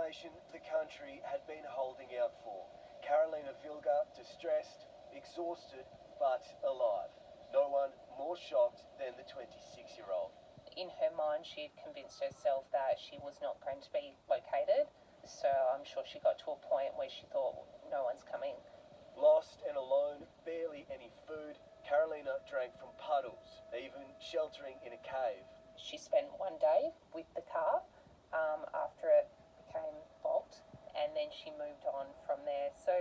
information the country had been holding out for. Carolina Vilga, distressed, exhausted, but alive. No one more shocked than the 26-year-old. In her mind, she had convinced herself that she was not going to be located, so I'm sure she got to a point where she thought, no one's coming. Lost and alone, barely any food, Carolina drank from puddles, even sheltering in a cave. She spent one day with the car after it became locked, and then she moved on from there. So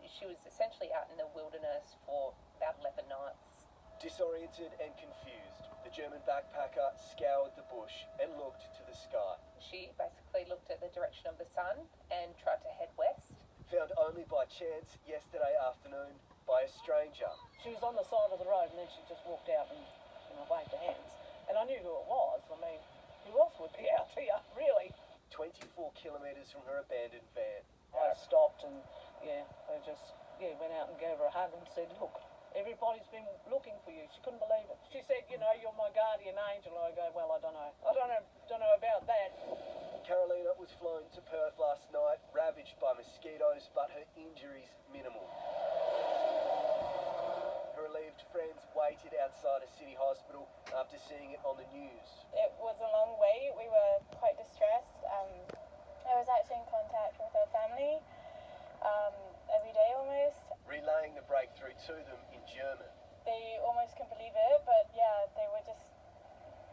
she was essentially out in the wilderness for about 11 nights. Disoriented and confused, the German backpacker scoured the bush and looked to the sky. She basically looked at the direction of the sun and tried to head west. Found only by chance yesterday afternoon by a stranger. She was on the side of the road and then she just walked out and waved her hands. And I knew who it was. I mean, who else would be out here, really? 24 kilometres from her abandoned van. I stopped and, I just went out and gave her a hug and said, look, everybody's been looking for you. She couldn't believe it. She said, you're my guardian angel. I go, well, I don't know. I don't know about that. Carolina was flown to Perth last night, ravaged by mosquitoes, but her injuries minimal. Her relieved friends waited outside a city hospital after seeing it on the news. It was a long wait. We were quite distressed. I was actually in contact with her family every day almost. Relaying the breakthrough to them in German. They almost couldn't believe it, but yeah, they were just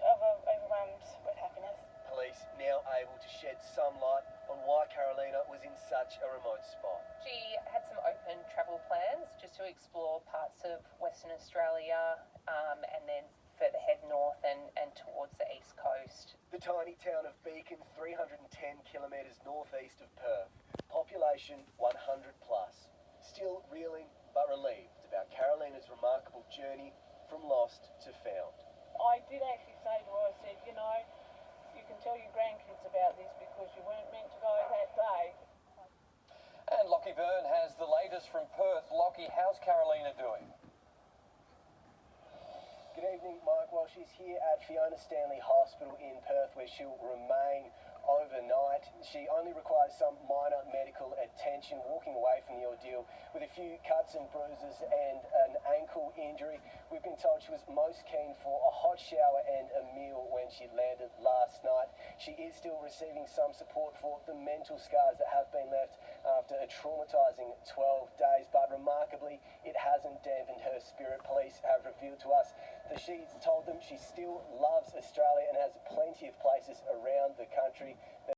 overwhelmed with happiness. Police now able to shed some light on why Carolina was in such a remote spot. She had some open travel plans just to explore parts of Western Australia and then further head north and towards the east coast. The tiny town of Beacon, 310 kilometres northeast of Perth. Population 100 plus. Still reeling but relieved about Carolina's remarkable journey from lost to found. I did actually say to her, I said, you can tell your grandkids about this because you weren't meant to go that day. And Lockie Byrne has the latest from Perth. Lockie, how's Carolina doing? Good evening, Mike. Well, she's here at Fiona Stanley Hospital in Perth where she'll remain overnight. She only requires some minor medical attention, walking away from the ordeal with a few cuts and bruises and an ankle injury. We've been told she was most keen for a hot shower and a meal when she landed last night. She is still receiving some support for the mental scars that have been left after a traumatising 12 days, but remarkably, it hasn't dampened her spirit. Police have revealed to us that she's told them she still loves Australia and has plenty of places around the country